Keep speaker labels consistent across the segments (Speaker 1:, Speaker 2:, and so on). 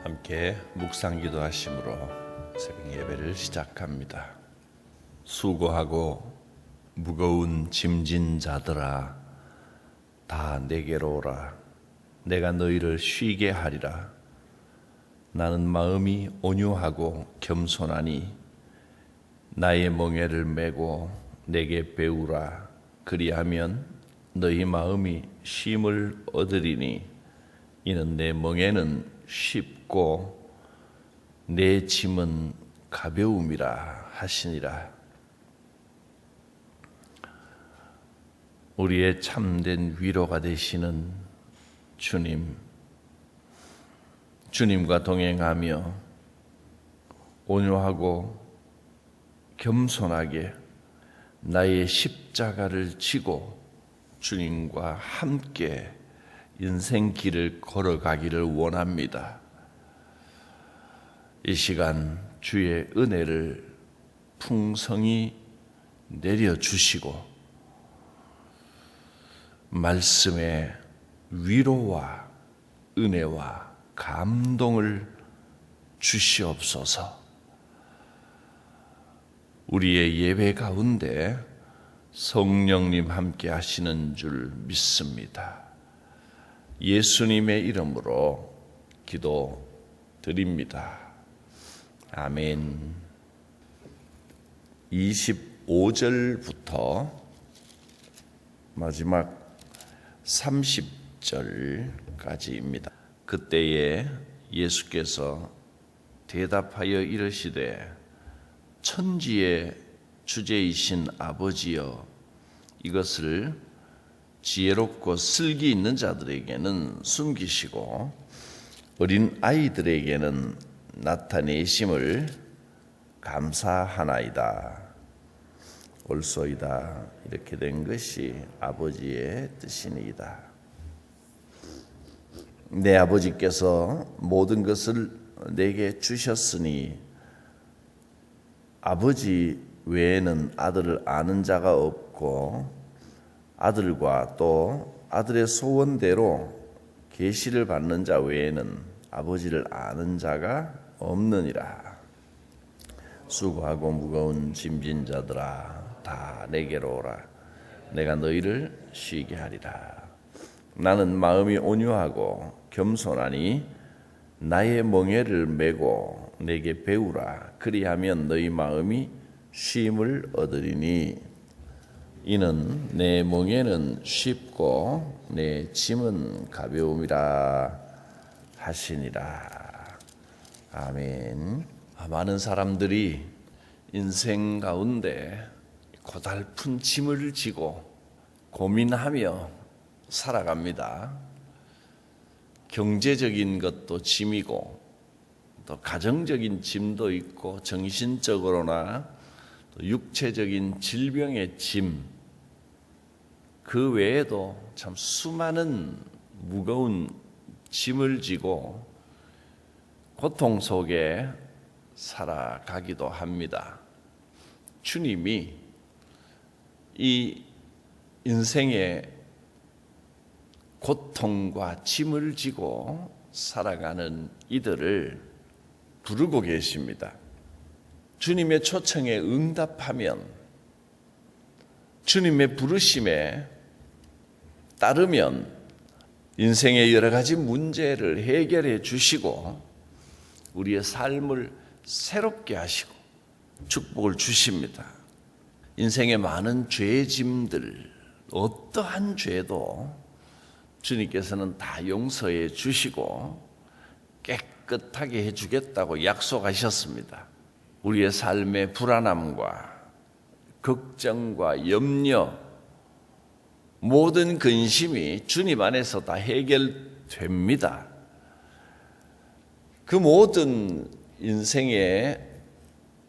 Speaker 1: 함께 묵상 기도하심으로 새벽 예배를 시작합니다. 수고하고 무거운 짐진 자들아 다 내게로 오라. 내가 너희를 쉬게 하리라. 나는 마음이 온유하고 겸손하니 나의 멍에를 메고 내게 배우라. 그리하면 너희 마음이 쉼을 얻으리니 이는 내 멍에는 쉽고 내 짐은 가벼움이라 하시니라. 우리의 참된 위로가 되시는 주님과 동행하며 온유하고 겸손하게 나의 십자가를 지고 주님과 함께 인생 길을 걸어가기를 원합니다. 이 시간 주의 은혜를 풍성히 내려주시고 말씀의 위로와 은혜와 감동을 주시옵소서. 우리의 예배 가운데 성령님 함께 하시는 줄 믿습니다. 예수님의 이름으로 기도드립니다. 아멘. 25절부터 마지막 30절까지입니다. 그때에 예수께서 대답하여 이르시되 천지의 주제이신 아버지여, 이것을 지혜롭고 슬기 있는 자들에게는 숨기시고 어린 아이들에게는 나타내심을 감사하나이다. 옳소이다. 이렇게 된 것이 아버지의 뜻이니이다. 내 아버지께서 모든 것을 내게 주셨으니 아버지 외에는 아들을 아는 자가 없고 아들과 또 아들의 소원대로 계시를 받는 자 외에는 아버지를 아는 자가 없느니라. 수고하고 무거운 짐진 자들아 다 내게로 오라. 내가 너희를 쉬게 하리라. 나는 마음이 온유하고 겸손하니 나의 멍에를 메고 내게 배우라. 그리하면 너희 마음이 쉼을 얻으리니 이는 내 멍에는 쉽고 내 짐은 가벼움이라 하시니라. 아멘. 많은 사람들이 인생 가운데 고달픈 짐을 지고 고민하며 살아갑니다. 경제적인 것도 짐이고 또 가정적인 짐도 있고 정신적으로나 또 육체적인 질병의 짐, 그 외에도 참 수많은 무거운 짐을 지고 고통 속에 살아가기도 합니다. 주님이 이 인생의 고통과 짐을 지고 살아가는 이들을 부르고 계십니다. 주님의 초청에 응답하면, 주님의 부르심에 따르면 인생의 여러 가지 문제를 해결해 주시고 우리의 삶을 새롭게 하시고 축복을 주십니다. 인생의 많은 죄의 짐들, 어떠한 죄도 주님께서는 다 용서해 주시고 깨끗하게 해주겠다고 약속하셨습니다. 우리의 삶의 불안함과 걱정과 염려, 모든 근심이 주님 안에서 다 해결됩니다. 그 모든 인생의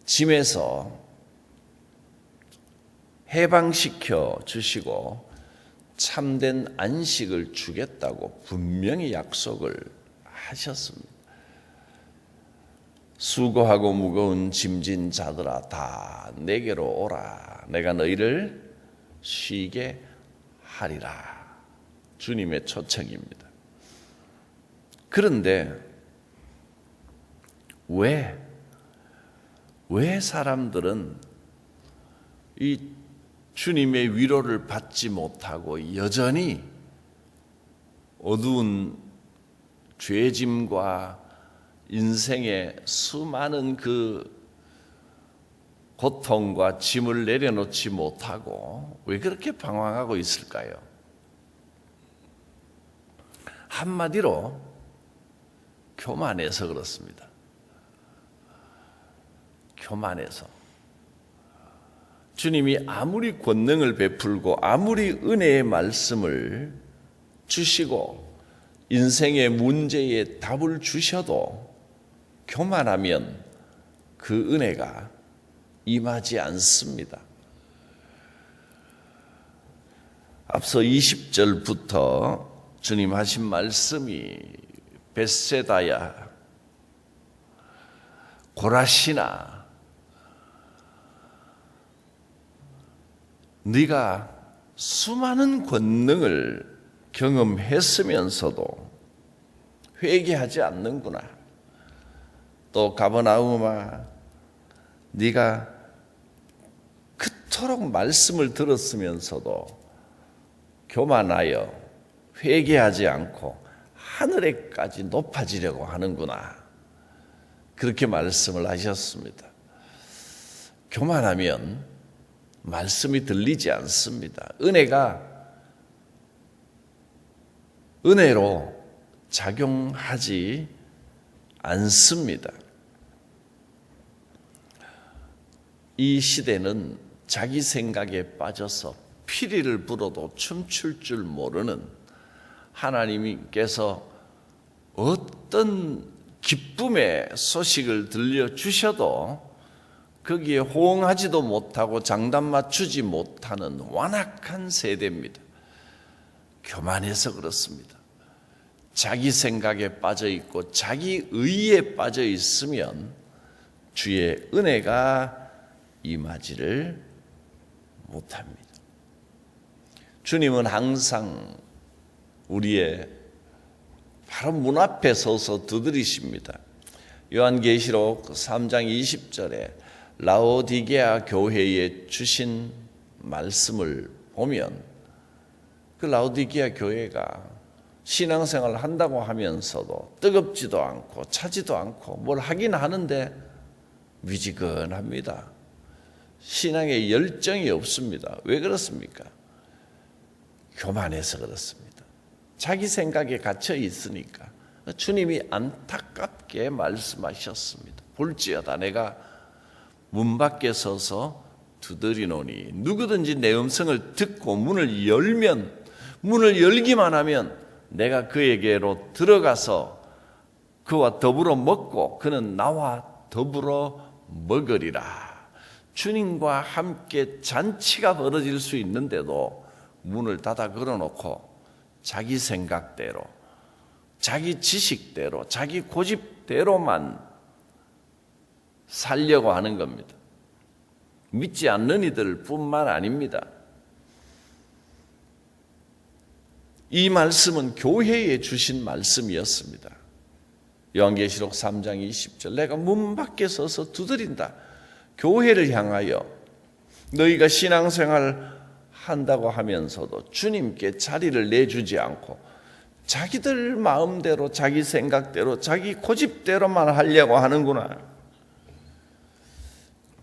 Speaker 1: 짐에서 해방시켜 주시고 참된 안식을 주겠다고 분명히 약속을 하셨습니다. 수고하고 무거운 짐진 자들아 다 내게로 오라. 내가 너희를 쉬게 하리라. 주님의 초청입니다. 그런데 왜 사람들은 이 주님의 위로를 받지 못하고 여전히 어두운 죄짐과 인생의 수많은 그 고통과 짐을 내려놓지 못하고 왜 그렇게 방황하고 있을까요? 한마디로 교만해서 그렇습니다. 교만해서. 주님이 아무리 권능을 베풀고 아무리 은혜의 말씀을 주시고 인생의 문제에 답을 주셔도 교만하면 그 은혜가 임하지 않습니다. 앞서 20절부터 주님 하신 말씀이 벳세다야, 고라시나, 네가 수많은 권능을 경험했으면서도 회개하지 않는구나. 또 가버나움아, 네가 그토록 말씀을 들었으면서도 교만하여 회개하지 않고 하늘에까지 높아지려고 하는구나. 그렇게 말씀을 하셨습니다. 교만하면 말씀이 들리지 않습니다. 은혜로 작용하지 않습니다. 이 시대는 자기 생각에 빠져서 피리를 불어도 춤출 줄 모르는, 하나님께서 어떤 기쁨의 소식을 들려주셔도 거기에 호응하지도 못하고 장단 맞추지 못하는 완악한 세대입니다. 교만해서 그렇습니다. 자기 생각에 빠져 있고 자기 의에 빠져 있으면 주의 은혜가 임하지를 못합니다. 주님은 항상 우리의 바로 문 앞에 서서 두드리십니다. 요한계시록 3장 20절에 라오디게아 교회에 주신 말씀을 보면 그 라오디게아 교회가 신앙생활을 한다고 하면서도 뜨겁지도 않고 차지도 않고 뭘 하긴 하는데 미지근합니다. 신앙에 열정이 없습니다. 왜 그렇습니까? 교만해서 그렇습니다. 자기 생각에 갇혀 있으니까. 주님이 안타깝게 말씀하셨습니다. 볼지어다 내가 문 밖에 서서 두드리노니 누구든지 내 음성을 듣고 문을 열기만 하면 내가 그에게로 들어가서 그와 더불어 먹고 그는 나와 더불어 먹으리라. 주님과 함께 잔치가 벌어질 수 있는데도 문을 닫아 걸어놓고 자기 생각대로, 자기 지식대로, 자기 고집대로만 살려고 하는 겁니다. 믿지 않는 이들 뿐만 아닙니다. 이 말씀은 교회에 주신 말씀이었습니다. 요한계시록 3장 20절 내가 문 밖에 서서 두드린다. 교회를 향하여 너희가 신앙생활 한다고 하면서도 주님께 자리를 내주지 않고 자기들 마음대로 자기 생각대로 자기 고집대로만 하려고 하는구나.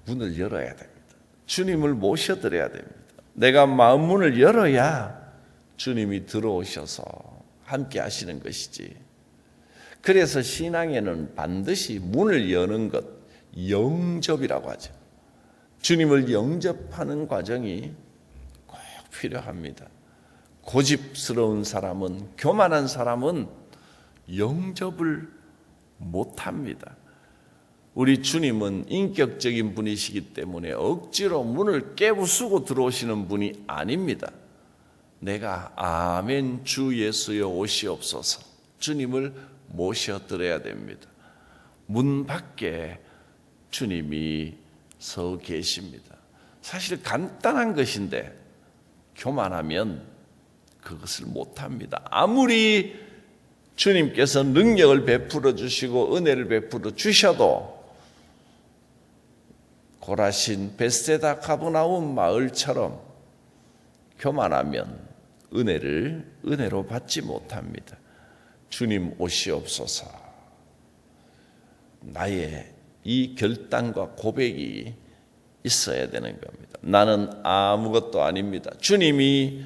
Speaker 1: 문을 열어야 됩니다. 주님을 모셔드려야 됩니다. 내가 마음 문을 열어야 주님이 들어오셔서 함께 하시는 것이지. 그래서 신앙에는 반드시 문을 여는 것, 영접이라고 하죠. 주님을 영접하는 과정이 꼭 필요합니다. 고집스러운 사람은, 교만한 사람은 영접을 못합니다. 우리 주님은 인격적인 분이시기 때문에 억지로 문을 깨부수고 들어오시는 분이 아닙니다. 내가 아멘 주 예수여 오시옵소서 주님을 모셔드려야 됩니다. 문 밖에 주님이 서 계십니다. 사실 간단한 것인데 교만하면 그것을 못합니다. 아무리 주님께서 능력을 베풀어 주시고 은혜를 베풀어 주셔도 고라신 베스데다 가버나움 마을처럼 교만하면 은혜로 받지 못합니다. 주님 오시옵소서. 나의 이 결단과 고백이 있어야 되는 겁니다. 나는 아무것도 아닙니다. 주님이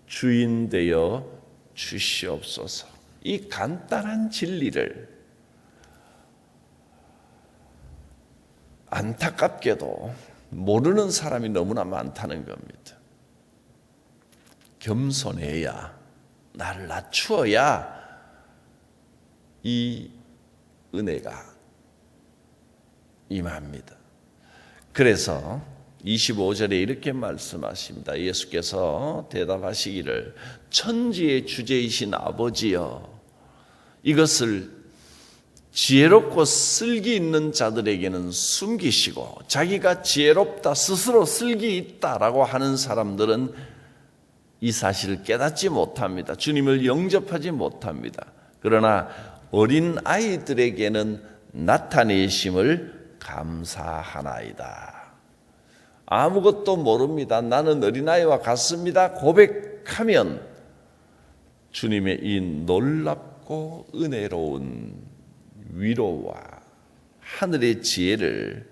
Speaker 1: 주인 되어 주시옵소서. 이 간단한 진리를 안타깝게도 모르는 사람이 너무나 많다는 겁니다. 겸손해야, 나를 낮추어야 이 은혜가 임합니다. 그래서 25절에 이렇게 말씀하십니다. 예수께서 대답하시기를 천지의 주제이신 아버지여, 이것을 지혜롭고 슬기 있는 자들에게는 숨기시고 자기가 지혜롭다, 스스로 슬기 있다라고 하는 사람들은 이 사실을 깨닫지 못합니다. 주님을 영접하지 못합니다. 그러나 어린 아이들에게는 나타내심을 감사하나이다. 아무것도 모릅니다. 나는 어린아이와 같습니다. 고백하면 주님의 이 놀랍고 은혜로운 위로와 하늘의 지혜를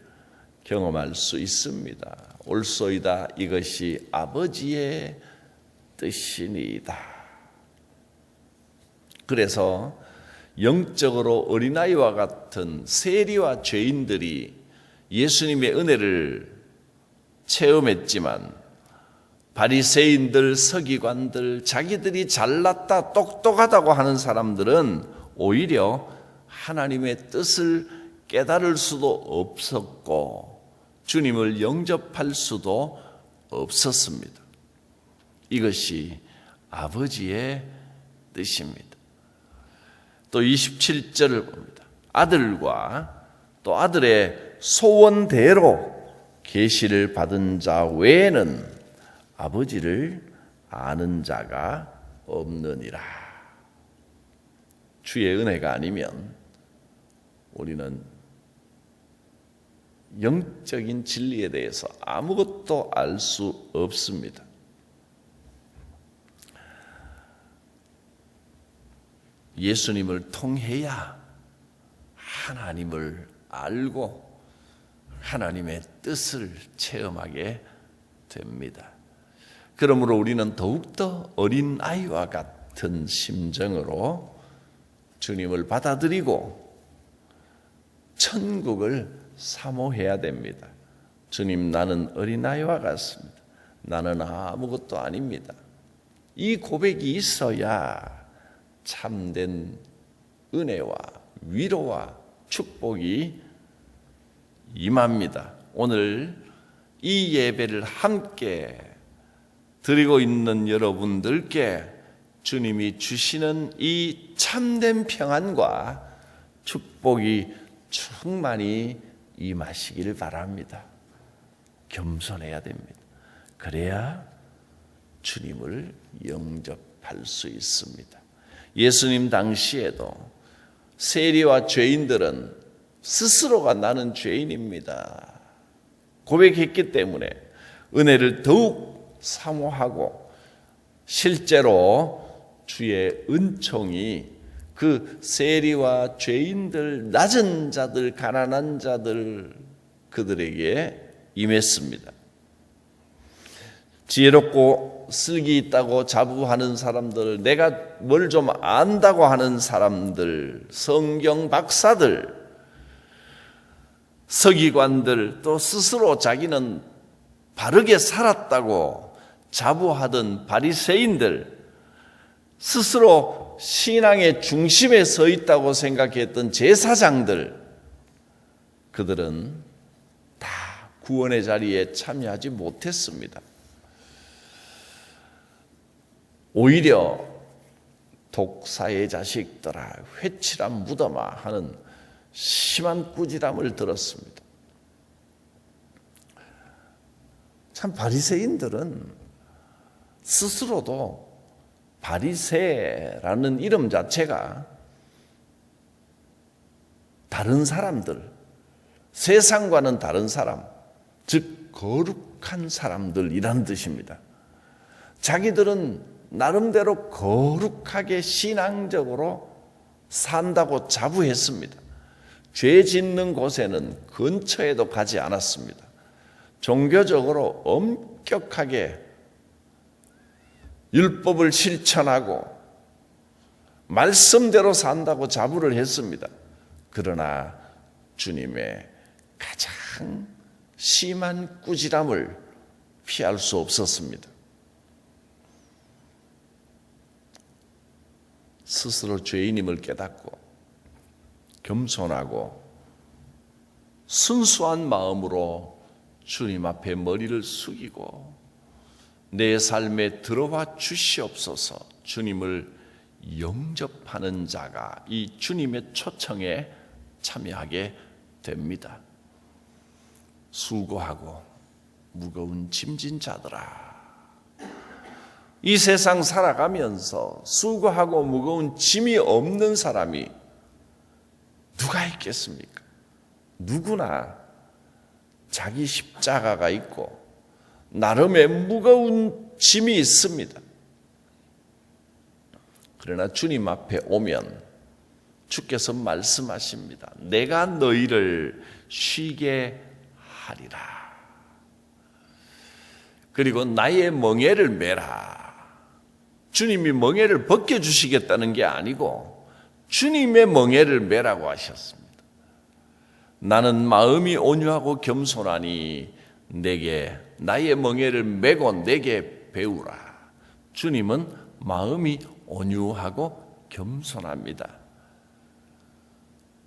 Speaker 1: 경험할 수 있습니다. 옳소이다, 이것이 아버지의 뜻이니이다. 그래서 영적으로 어린아이와 같은 세리와 죄인들이 예수님의 은혜를 체험했지만 바리새인들, 서기관들, 자기들이 잘났다, 똑똑하다고 하는 사람들은 오히려 하나님의 뜻을 깨달을 수도 없었고 주님을 영접할 수도 없었습니다. 이것이 아버지의 뜻입니다. 또 27절을 봅니다. 아들과 또 아들의 소원대로 계시를 받은 자 외에는 아버지를 아는 자가 없느니라. 주의 은혜가 아니면 우리는 영적인 진리에 대해서 아무것도 알 수 없습니다. 예수님을 통해야 하나님을 알고 하나님의 뜻을 체험하게 됩니다. 그러므로 우리는 더욱더 어린아이와 같은 심정으로 주님을 받아들이고 천국을 사모해야 됩니다. 주님, 나는 어린아이와 같습니다. 나는 아무것도 아닙니다. 이 고백이 있어야 참된 은혜와 위로와 축복이 임합니다. 오늘 이 예배를 함께 드리고 있는 여러분들께 주님이 주시는 이 참된 평안과 축복이 충만히 임하시길 바랍니다. 겸손해야 됩니다. 그래야 주님을 영접할 수 있습니다. 예수님 당시에도 세리와 죄인들은 스스로가 나는 죄인입니다 고백했기 때문에 은혜를 더욱 사모하고 실제로 주의 은총이 그 세리와 죄인들, 낮은 자들, 가난한 자들 그들에게 임했습니다. 지혜롭고 슬기 있다고 자부하는 사람들, 내가 뭘 좀 안다고 하는 사람들, 성경 박사들, 서기관들, 또 스스로 자기는 바르게 살았다고 자부하던 바리새인들, 스스로 신앙의 중심에 서 있다고 생각했던 제사장들, 그들은 다 구원의 자리에 참여하지 못했습니다. 오히려 독사의 자식들아, 회칠한 무덤아 하는 심한 꾸지람을 들었습니다. 참 바리새인들은 스스로도 바리새라는 이름 자체가 다른 사람들, 세상과는 다른 사람, 즉 거룩한 사람들이란 뜻입니다. 자기들은 나름대로 거룩하게 신앙적으로 산다고 자부했습니다. 죄 짓는 곳에는 근처에도 가지 않았습니다. 종교적으로 엄격하게 율법을 실천하고 말씀대로 산다고 자부를 했습니다. 그러나 주님의 가장 심한 꾸지람을 피할 수 없었습니다. 스스로 죄인임을 깨닫고 겸손하고 순수한 마음으로 주님 앞에 머리를 숙이고 내 삶에 들어와 주시옵소서 주님을 영접하는 자가 이 주님의 초청에 참여하게 됩니다. 수고하고 무거운 짐진 자들아, 이 세상 살아가면서 수고하고 무거운 짐이 없는 사람이 누가 있겠습니까? 누구나 자기 십자가가 있고 나름의 무거운 짐이 있습니다. 그러나 주님 앞에 오면 주께서 말씀하십니다. 내가 너희를 쉬게 하리라. 그리고 나의 멍에를 메라. 주님이 멍에를 벗겨주시겠다는 게 아니고 주님의 멍에를 메라고 하셨습니다. 나는 마음이 온유하고 겸손하니 내게 나의 멍에를 메고 내게 배우라. 주님은 마음이 온유하고 겸손합니다.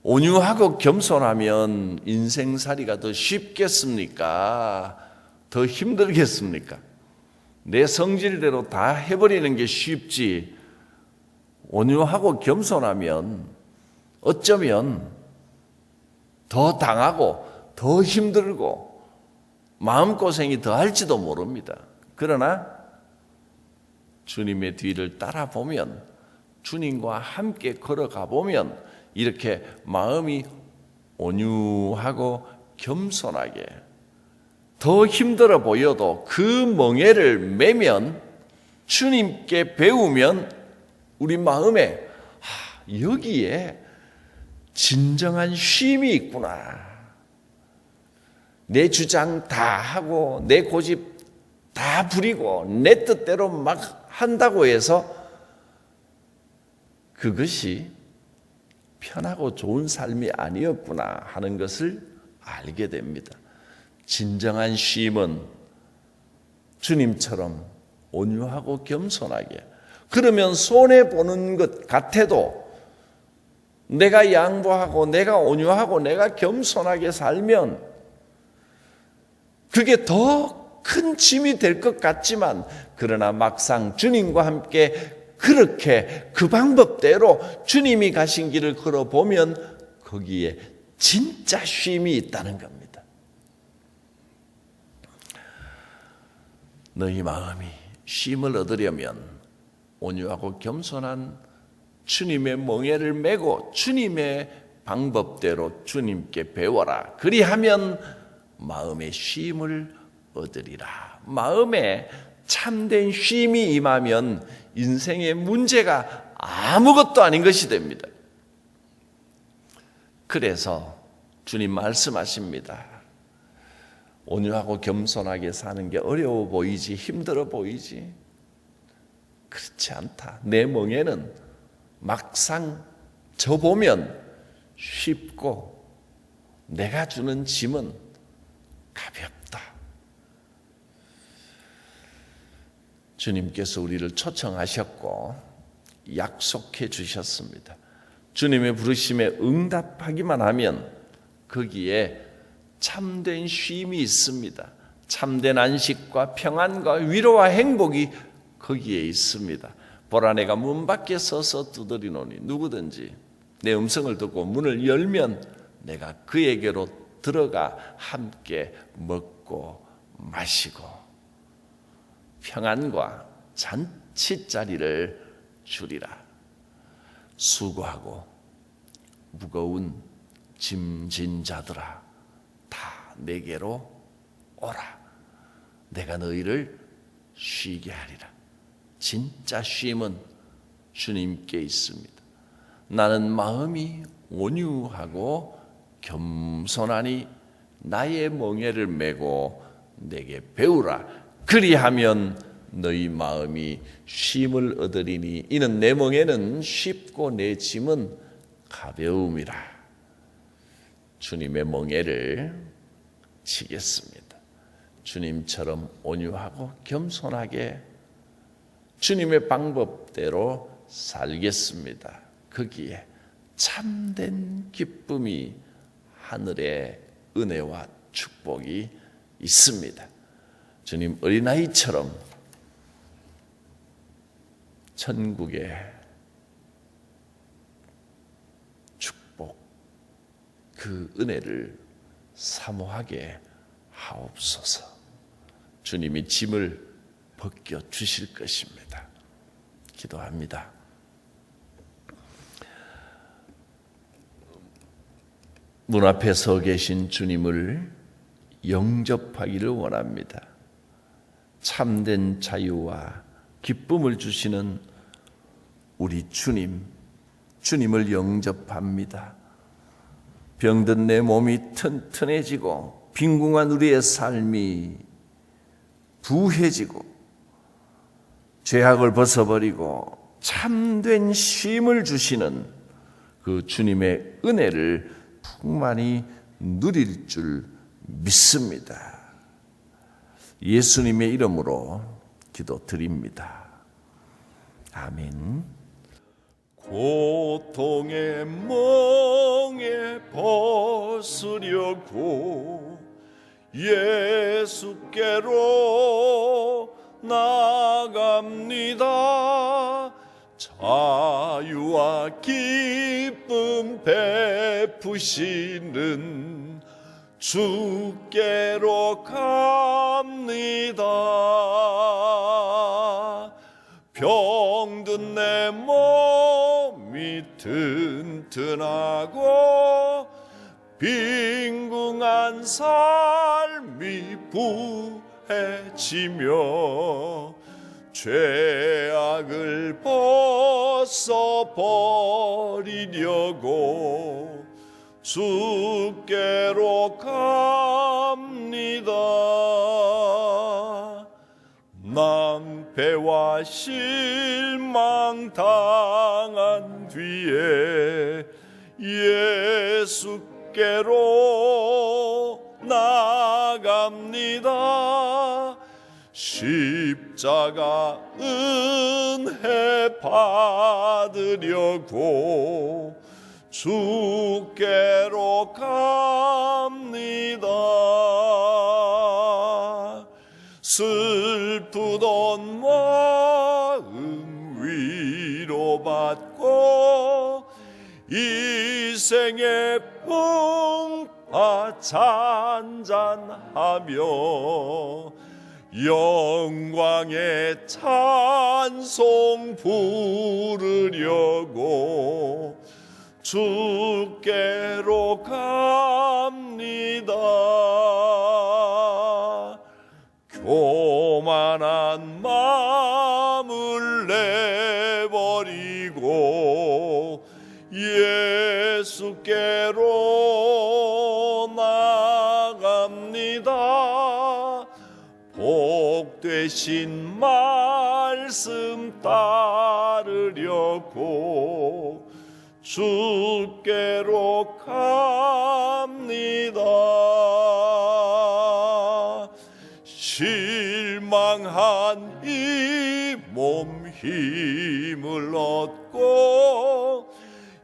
Speaker 1: 온유하고 겸손하면 인생살이가 더 쉽겠습니까? 더 힘들겠습니까? 내 성질대로 다 해버리는 게 쉽지, 온유하고 겸손하면 어쩌면 더 당하고 더 힘들고 마음고생이 더 할지도 모릅니다. 그러나 주님의 뒤를 따라보면, 주님과 함께 걸어가 보면 이렇게 마음이 온유하고 겸손하게, 더 힘들어 보여도 그 멍에를 메면, 주님께 배우면 우리 마음에 여기에 진정한 쉼이 있구나. 내 주장 다 하고 내 고집 다 부리고 내 뜻대로 막 한다고 해서 그것이 편하고 좋은 삶이 아니었구나 하는 것을 알게 됩니다. 진정한 쉼은 주님처럼 온유하고 겸손하게, 그러면 손해보는 것 같아도 내가 양보하고 내가 온유하고 내가 겸손하게 살면 그게 더 큰 짐이 될 것 같지만, 그러나 막상 주님과 함께 그렇게 그 방법대로 주님이 가신 길을 걸어보면 거기에 진짜 쉼이 있다는 겁니다. 너희 마음이 쉼을 얻으려면 온유하고 겸손한 주님의 멍에를 메고 주님의 방법대로 주님께 배워라. 그리하면 마음의 쉼을 얻으리라. 마음에 참된 쉼이 임하면 인생의 문제가 아무것도 아닌 것이 됩니다. 그래서 주님 말씀하십니다. 온유하고 겸손하게 사는 게 어려워 보이지, 힘들어 보이지? 그렇지 않다. 내 멍에는 막상 져보면 쉽고 내가 주는 짐은 가볍다. 주님께서 우리를 초청하셨고 약속해 주셨습니다. 주님의 부르심에 응답하기만 하면 거기에 참된 쉼이 있습니다. 참된 안식과 평안과 위로와 행복이 거기에 있습니다. 보라, 내가 문 밖에 서서 두드리노니 누구든지 내 음성을 듣고 문을 열면 내가 그에게로 들어가 함께 먹고 마시고 평안과 잔치자리를 주리라. 수고하고 무거운 짐진 자들아 다 내게로 오라. 내가 너희를 쉬게 하리라. 진짜 쉼은 주님께 있습니다. 나는 마음이 온유하고 겸손하니 나의 멍에를 메고 내게 배우라. 그리하면 너희 마음이 쉼을 얻으리니 이는 내 멍에는 쉽고 내 짐은 가벼움이라. 주님의 멍에를 지겠습니다. 주님처럼 온유하고 겸손하게 주님의 방법대로 살겠습니다. 거기에 참된 기쁨이 하늘의 은혜와 축복이 있습니다. 주님 어린아이처럼 천국의 축복, 그 은혜를 사모하게 하옵소서. 주님이 짐을 벗겨 주실 것입니다. 기도합니다. 문 앞에 서 계신 주님을 영접하기를 원합니다. 참된 자유와 기쁨을 주시는 우리 주님을 영접합니다. 병든 내 몸이 튼튼해지고 빈궁한 우리의 삶이 부해지고 죄악을 벗어버리고 참된 쉼을 주시는 그 주님의 은혜를 풍만히 누릴 줄 믿습니다. 예수님의 이름으로 기도드립니다. 아멘. 고통의 멍에 벗으려고 예수께로 나갑니다. 자유와 기쁨 베푸시는 주께로 갑니다. 병든 내 몸이 튼튼하고 빈궁한 삶이 부해지며 죄악을 벗어버리려고 주께로 갑니다. 낭패와 실망 당한 뒤에 예수께로 나갑니다. 십자가 은혜 받으려고 주께로 갑니다. 슬프던 마음 위로받고 이 생의 풍파 잔잔하며 영광의 찬송 부르려고 주께로 갑니다. 교만한 마음을 내버리고 예수께로 나갑니다. 복되신 말씀 따르려고 주께로 갑니다. 실망한 이 몸 힘을 얻고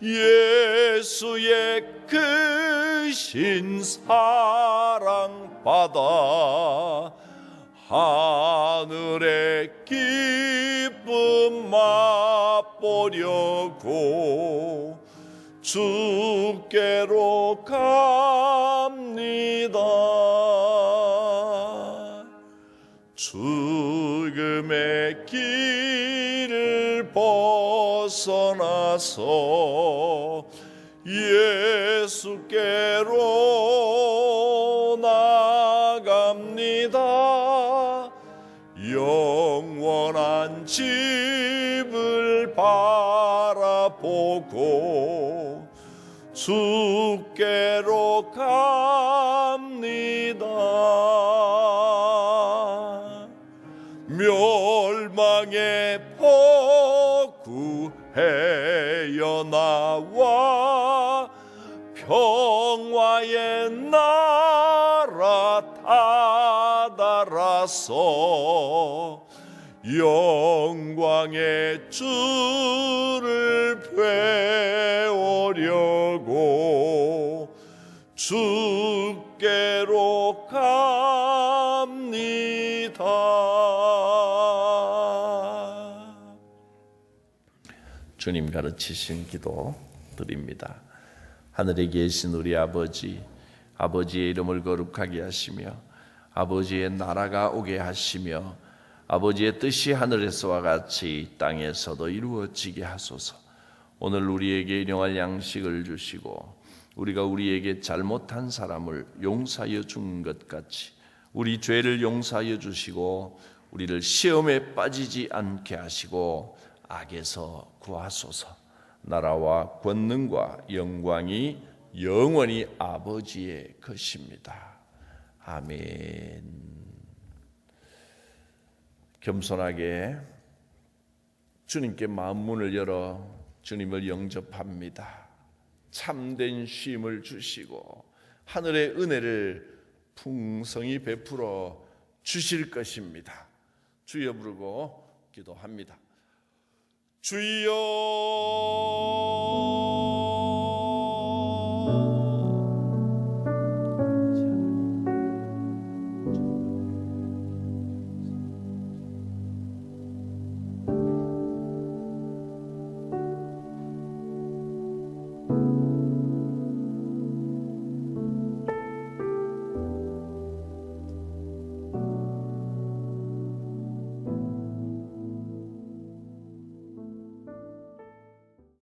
Speaker 1: 예수의 크신 사랑 받아 하늘의 기쁨 맛보려고 주께로 갑니다. 죽음의 길을 벗어나서 예수께로 나갑니다. 영원한 집을 바라보고 주께로 갑니다. 멸망의 포구해여 나와 평화의 나라 다다라서 영광의 주를 배우려고 주께로 갑니다. 주님 가르치신 기도 드립니다. 하늘에 계신 우리 아버지, 아버지의 이름을 거룩하게 하시며 아버지의 나라가 오게 하시며 아버지의 뜻이 하늘에서와 같이 이 땅에서도 이루어지게 하소서. 오늘 우리에게 일용할 양식을 주시고 우리가 우리에게 잘못한 사람을 용서하여 준 것 같이 우리 죄를 용서하여 주시고 우리를 시험에 빠지지 않게 하시고 악에서 구하소서. 나라와 권능과 영광이 영원히 아버지의 것입니다. 아멘. 겸손하게 주님께 마음 문을 열어 주님을 영접합니다. 참된 쉼을 주시고 하늘의 은혜를 풍성히 베풀어 주실 것입니다. 주여 부르고 기도합니다. 주여